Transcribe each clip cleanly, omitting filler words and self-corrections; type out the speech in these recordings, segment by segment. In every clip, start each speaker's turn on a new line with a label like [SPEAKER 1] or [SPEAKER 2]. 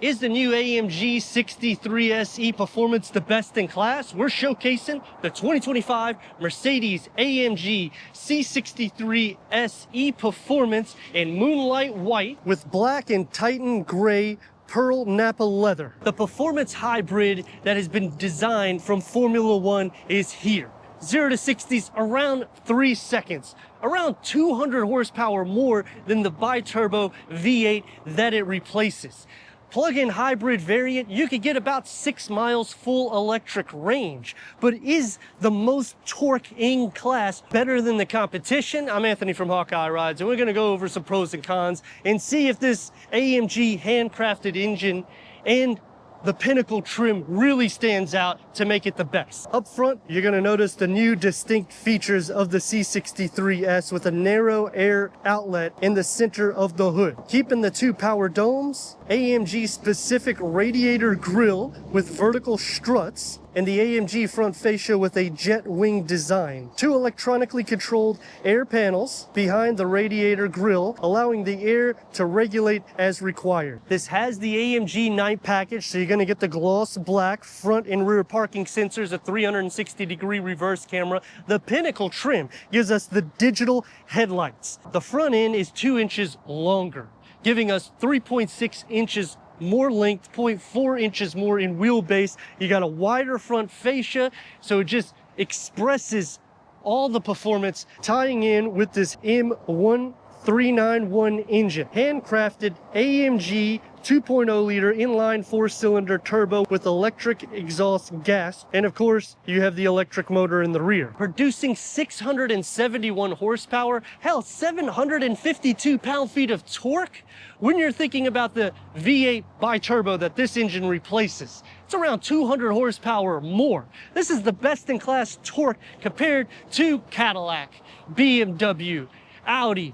[SPEAKER 1] Is the new AMG C63 SE performance the best in class? We're showcasing the 2025 Mercedes-AMG C63 SE performance in moonlight white with black and Titan gray pearl Napa leather. The performance hybrid that has been designed from Formula One is here. 0 to 60s around 3 seconds, around 200 horsepower more than the bi-turbo V8 that it replaces. Plug-in hybrid variant, you could get about 6 miles full electric range. But is the most torque in class better than the competition? I'm Anthony from Hawkeye Rides, and we're gonna go over some pros and cons and see if this AMG handcrafted engine and the pinnacle trim really stands out to make it the best. Up front, you're gonna notice the new distinct features of the C63 S with a narrow air outlet in the center of the hood. Keeping the 2 power domes, AMG specific radiator grille with vertical struts, and the AMG front fascia with a jet wing design. 2 electronically controlled air panels behind the radiator grille, allowing the air to regulate as required. This has the AMG night package, so you're gonna get the gloss black front and rear parking sensors, a 360-degree reverse camera. The pinnacle trim gives us the digital headlights. The front end is 2 inches longer, giving us 3.6 inches more length, 0.4 inches more in wheelbase. You got a wider front fascia, so it just expresses all the performance, tying in with this M1391 engine. Handcrafted AMG 2.0 liter inline 4-cylinder turbo with electric exhaust gas, and of course you have the electric motor in the rear, producing 671 horsepower, hell, 752 pound-feet of torque. When you're thinking about the V8 bi-turbo that this engine replaces, it's around 200 horsepower more. This is the best-in-class torque compared to Cadillac, BMW, Audi.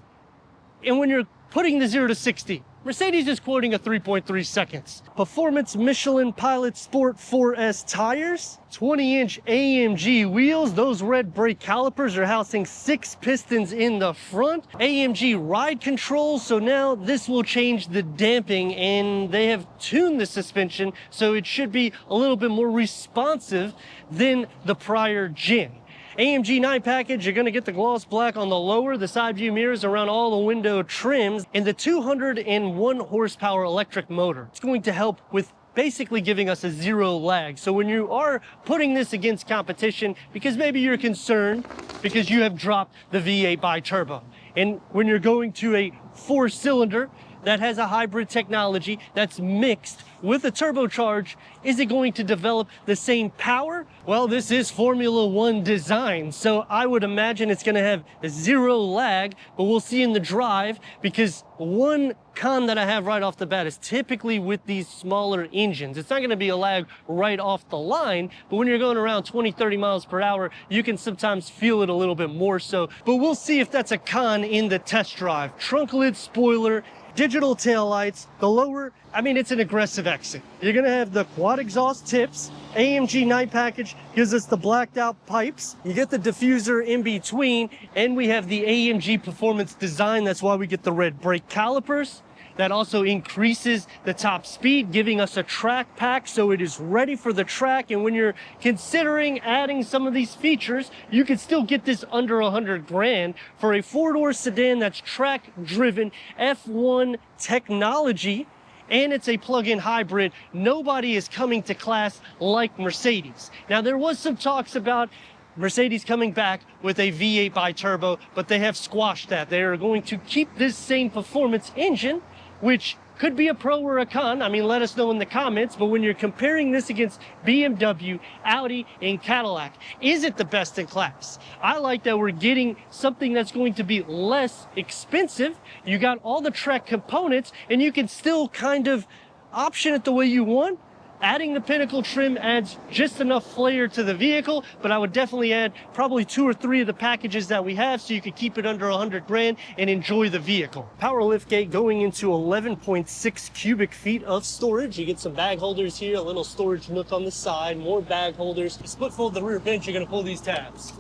[SPEAKER 1] And when you're putting the 0 to 60, Mercedes is quoting a 3.3 seconds. Performance Michelin Pilot Sport 4S tires, 20-inch AMG wheels. Those red brake calipers are housing 6 pistons in the front. AMG ride control, so now this will change the damping, and they have tuned the suspension so it should be a little bit more responsive than the prior gen. AMG night package, you're gonna get the gloss black on the lower, the side view mirrors around all the window trims, and the 201 horsepower electric motor. It's going to help with basically giving us a 0 lag. So when you are putting this against competition, because maybe you're concerned because you have dropped the V8 bi-turbo, and when you're going to a 4-cylinder that has a hybrid technology that's mixed with a turbocharge, is it going to develop the same power? Well, this is Formula One design, so I would imagine it's gonna have 0 lag, but we'll see in the drive, because one con that I have right off the bat is typically with these smaller engines, it's not gonna be a lag right off the line, but when you're going around 20, 30 miles per hour, you can sometimes feel it a little bit more so, but we'll see if that's a con in the test drive. Trunk lid spoiler, digital taillights, the lower, I mean, it's an aggressive exit. You're gonna have the quad exhaust tips. AMG night package gives us the blacked out pipes. You get the diffuser in between, and we have the AMG performance design. That's why we get the red brake calipers. That also increases the top speed, giving us a track pack so it is ready for the track. And when you're considering adding some of these features, you can still get this under 100 grand for a 4-door sedan that's track driven F1 technology, and it's a plug-in hybrid. Nobody is coming to class like Mercedes. Now, there was some talks about Mercedes coming back with a V8 bi-turbo, but they have squashed that. They are going to keep this same performance engine, which could be a pro or a con. I mean, let us know in the comments. But when you're comparing this against BMW, Audi, and Cadillac, is it the best in class? I like that we're getting something that's going to be less expensive. You got all the Trek components, and you can still kind of option it the way you want. Adding the pinnacle trim adds just enough flair to the vehicle, but I would definitely add probably 2 or 3 of the packages that we have so you could keep it under 100 grand and enjoy the vehicle. Power liftgate going into 11.6 cubic feet of storage. You get some bag holders here, a little storage nook on the side, more bag holders. Split fold the rear bench, you're gonna pull these tabs.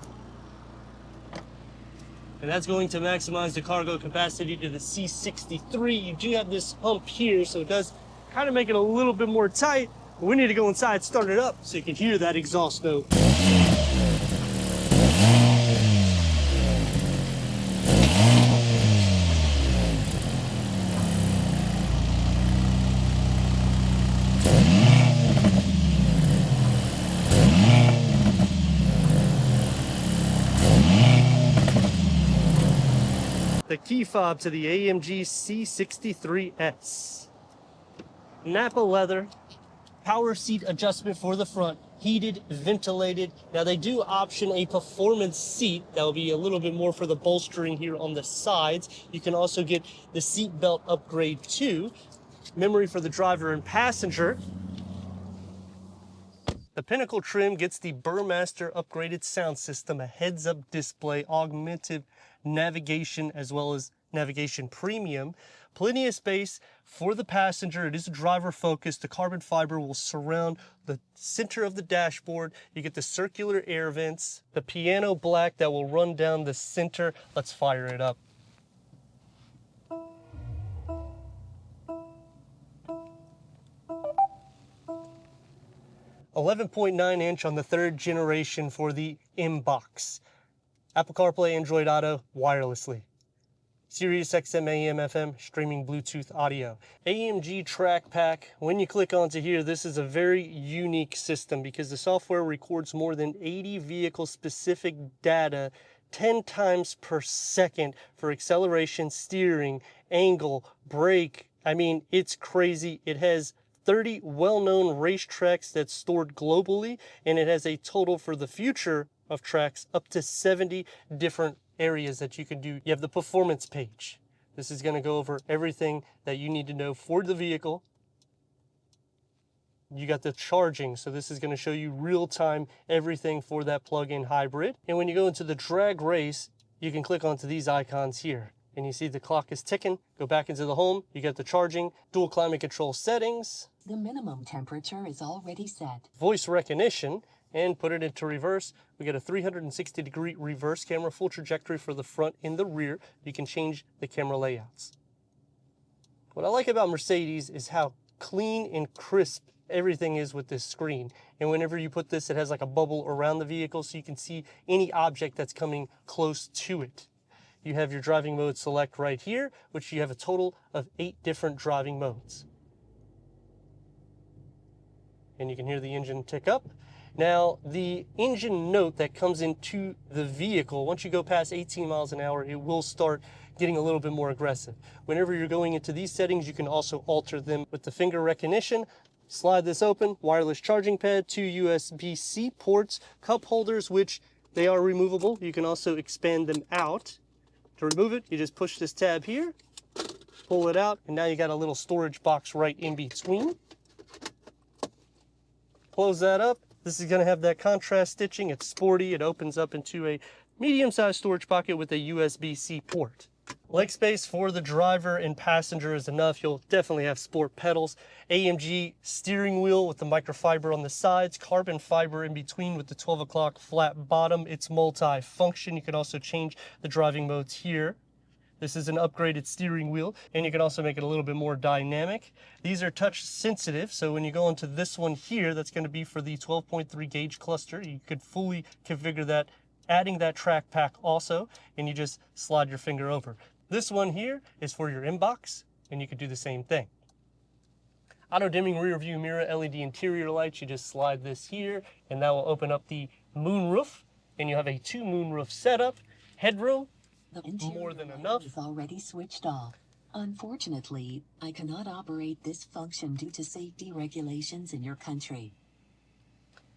[SPEAKER 1] And that's going to maximize the cargo capacity to the C63. You do have this hump here, so it does kind of make it a little bit more tight. But we need to go inside, start it up so you can hear that exhaust note. The key fob to the AMG C63 S. Napa leather, power seat adjustment for the front, heated, ventilated. Now they do option a performance seat that will be a little bit more for the bolstering here on the sides. You can also get the seat belt upgrade too. Memory for the driver and passenger. The Pinnacle trim gets the Burmaster upgraded sound system, a heads-up display, augmented navigation, as well as navigation premium. Plenty of space for the passenger. It is driver focused. The carbon fiber will surround the center of the dashboard. You get the circular air vents, the piano black that will run down the center. Let's fire it up. $11.9-inch on the 3rd generation for the M-Box. Apple CarPlay, Android Auto, wirelessly. Sirius XM, AM, FM, streaming Bluetooth audio. AMG Track Pack. When you click onto here, this is a very unique system because the software records more than 80 vehicle-specific data 10 times per second for acceleration, steering, angle, brake. I mean, it's crazy. It has 30 well-known racetracks that's stored globally, and it has a total for the future of tracks up to 70 different areas that you can do. You have the performance page. This is going to go over everything that you need to know for the vehicle. You got the charging, so this is going to show you real-time everything for that plug-in hybrid. And when you go into the drag race, you can click onto these icons here. And you see the clock is ticking. Go back into the home. You get the charging, dual climate control settings.
[SPEAKER 2] The minimum temperature is already set.
[SPEAKER 1] Voice recognition, and put it into reverse. We get a 360-degree reverse camera, full trajectory for the front and the rear. You can change the camera layouts. What I like about Mercedes is how clean and crisp everything is with this screen. And whenever you put this, it has like a bubble around the vehicle so you can see any object that's coming close to it. You have your driving mode select right here, which you have a total of 8 different driving modes. And you can hear the engine tick up. Now, the engine note that comes into the vehicle, once you go past 18 miles an hour, it will start getting a little bit more aggressive. Whenever you're going into these settings, you can also alter them with the finger recognition. Slide this open, wireless charging pad, 2 USB-C ports, cup holders, which they are removable. You can also expand them out. To remove it, you just push this tab here, pull it out, and now you got a little storage box right in between. Close that up. This is going to have that contrast stitching. It's sporty. It opens up into a medium-sized storage pocket with a USB-C port. Leg space for the driver and passenger is enough. You'll definitely have sport pedals. AMG steering wheel with the microfiber on the sides, carbon fiber in between with the 12 o'clock flat bottom. It's multi-function. You can also change the driving modes here. This is an upgraded steering wheel, and you can also make it a little bit more dynamic. These are touch sensitive, so when you go into this one here, that's going to be for the 12.3 gauge cluster. You could fully configure that, adding that track pack also, and you just slide your finger over. This one here is for your inbox, and you could do the same thing. Auto dimming rear view mirror, LED interior lights. You just slide this here, and that will open up the moonroof, and you have a 2 moonroof setup. Headroom, more than enough.
[SPEAKER 2] Is already switched off. Unfortunately, I cannot operate this function due to safety regulations in your country.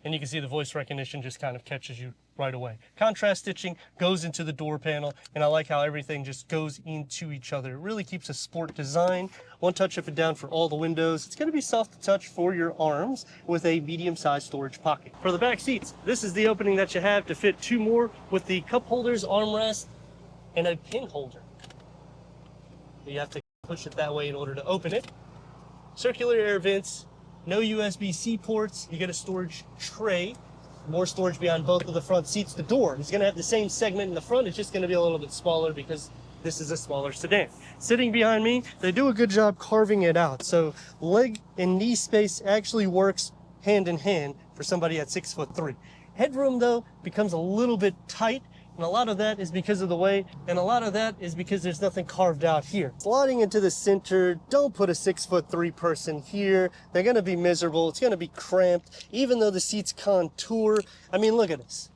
[SPEAKER 1] And you can see the voice recognition just kind of catches you right away. Contrast stitching goes into the door panel, and I like how everything just goes into each other. It really keeps a sport design. One touch up and down for all the windows. It's going to be soft to touch for your arms with a medium-sized storage pocket. For the back seats, this is the opening that you have to fit 2 more with the cup holders, armrest, and a pin holder. You have to push it that way in order to open it. Circular air vents, no USB-C ports. You get a storage tray, more storage behind both of the front seats. The door is going to have the same segment in the front. It's just going to be a little bit smaller because this is a smaller sedan. Sitting behind me, they do a good job carving it out. So leg and knee space actually works hand in hand for somebody at 6'3". Headroom though becomes a little bit tight, and a lot of that is because of the weight, and a lot of that is because there's nothing carved out here. Sliding into the center, don't put a 6'3" person here. They're gonna be miserable, it's gonna be cramped, even though the seats contour. I mean, look at this.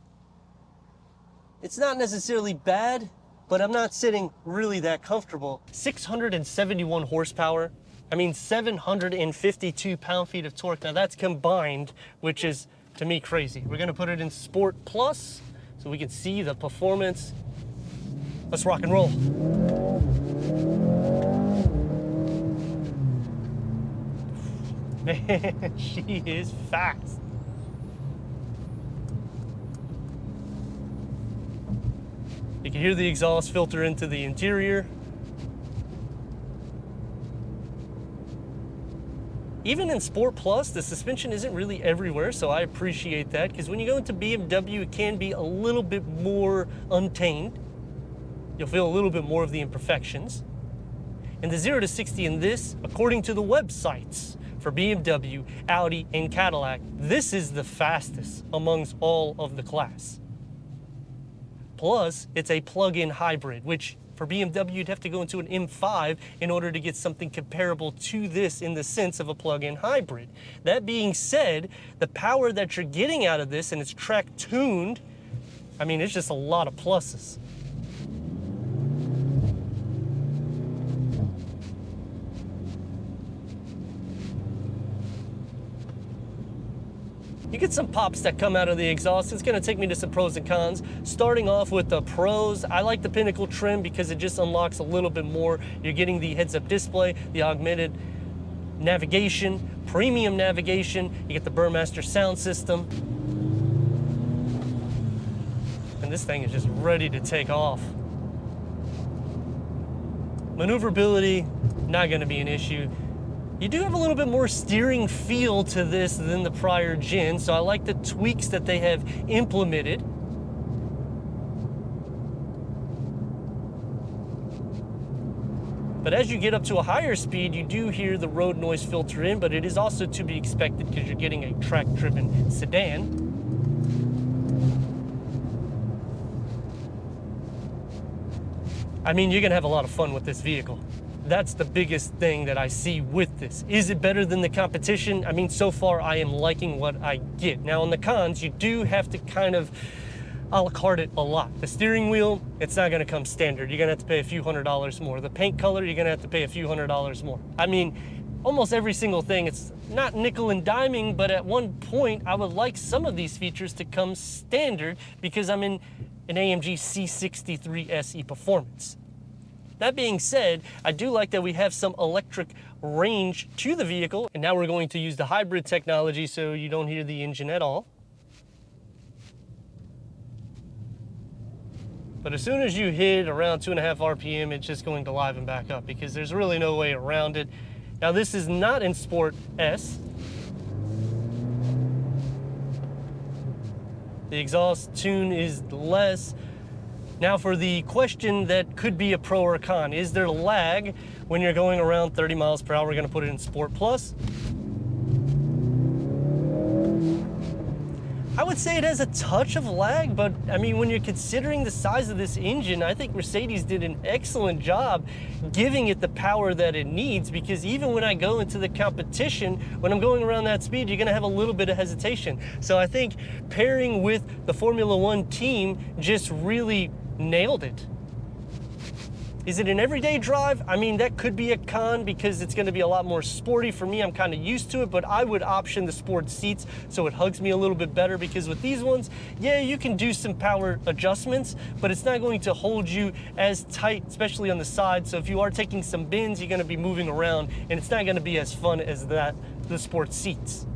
[SPEAKER 1] It's not necessarily bad, but I'm not sitting really that comfortable. 671 horsepower. I mean, 752 pound-feet of torque. Now that's combined, which is, to me, crazy. We're gonna put it in Sport Plus so we can see the performance. Let's rock and roll. Man, she is fast. You can hear the exhaust filter into the interior. Even in Sport Plus, the suspension isn't really everywhere, so I appreciate that, because when you go into BMW, it can be a little bit more untamed. You'll feel a little bit more of the imperfections. And the 0 to 60 in this, according to the websites for BMW, Audi, and Cadillac, this is the fastest amongst all of the class. Plus, it's a plug-in hybrid, which for BMW, you'd have to go into an M5 in order to get something comparable to this in the sense of a plug-in hybrid. That being said, the power that you're getting out of this, and it's track tuned, I mean, it's just a lot of pluses. You get some pops that come out of the exhaust. It's gonna take me to some pros and cons. Starting off with the pros, I like the Pinnacle trim because it just unlocks a little bit more. You're getting the heads-up display, the augmented navigation, premium navigation. You get the Burmester sound system. And this thing is just ready to take off. Maneuverability, not gonna be an issue. You do have a little bit more steering feel to this than the prior gen, so I like the tweaks that they have implemented. But as you get up to a higher speed, you do hear the road noise filter in, but it is also to be expected because you're getting a track-driven sedan. I mean, you're gonna have a lot of fun with this vehicle. That's the biggest thing that I see with this. Is it better than the competition? I mean, so far I am liking what I get. Now on the cons, you do have to kind of a la carte it a lot. The steering wheel, it's not gonna come standard. You're gonna have to pay a few $100s more. The paint color, you're gonna have to pay a few $100s more. I mean, almost every single thing, it's not nickel and diming, but at one point I would like some of these features to come standard because I'm in an AMG C63 S E Performance. That being said, I do like that we have some electric range to the vehicle, and now we're going to use the hybrid technology so you don't hear the engine at all. But as soon as you hit around 2.5 RPM, it's just going to liven back up because there's really no way around it. Now this is not in Sport S. The exhaust tune is less. Now for the question that could be a pro or a con, is there lag when you're going around 30 miles per hour? We're gonna put it in Sport Plus. I would say it has a touch of lag, but I mean, when you're considering the size of this engine, I think Mercedes did an excellent job giving it the power that it needs, because even when I go into the competition, when I'm going around that speed, you're gonna have a little bit of hesitation. So I think pairing with the Formula One team just really nailed it. Is it an everyday drive? I mean, that could be a con because it's going to be a lot more sporty. For me, I'm kind of used to it, but I would option the sport seats so it hugs me a little bit better, because with these ones, yeah, you can do some power adjustments, but it's not going to hold you as tight, especially on the side. So if you are taking some bends, you're going to be moving around, and it's not going to be as fun as the sport seats.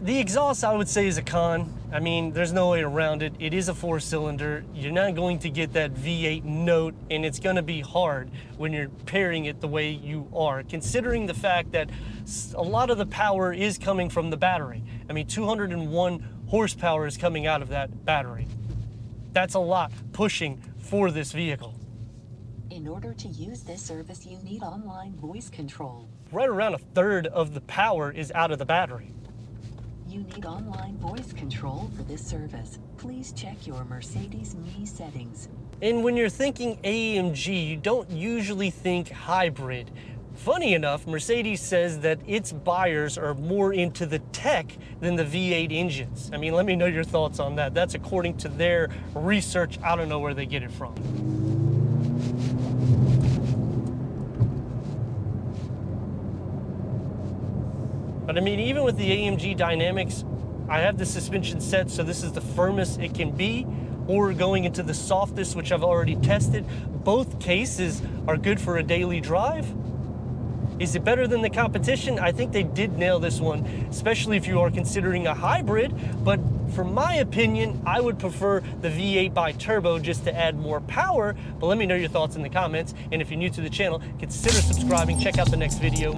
[SPEAKER 1] The exhaust, I would say, is a con. I mean, there's no way around it. It is a 4-cylinder. You're not going to get that V8 note, and it's going to be hard when you're pairing it the way you are, considering the fact that a lot of the power is coming from the battery. I mean, 201 horsepower is coming out of that battery. That's a lot pushing for this vehicle.
[SPEAKER 2] In order to use this service, you need online voice control.
[SPEAKER 1] Right around a third of the power is out of the battery.
[SPEAKER 2] You need online voice control for this service. Please check your Mercedes-Me settings.
[SPEAKER 1] And when you're thinking AMG, you don't usually think hybrid. Funny enough, Mercedes says that its buyers are more into the tech than the V8 engines. I mean, let me know your thoughts on that. That's according to their research. I don't know where they get it from. But I mean, even with the AMG dynamics, I have the suspension set, so this is the firmest it can be, or going into the softest, which I've already tested. Both cases are good for a daily drive. Is it better than the competition? I think they did nail this one, especially if you are considering a hybrid. But for my opinion, I would prefer the V8 bi-turbo just to add more power. But let me know your thoughts in the comments. And if you're new to the channel, consider subscribing. Check out the next video.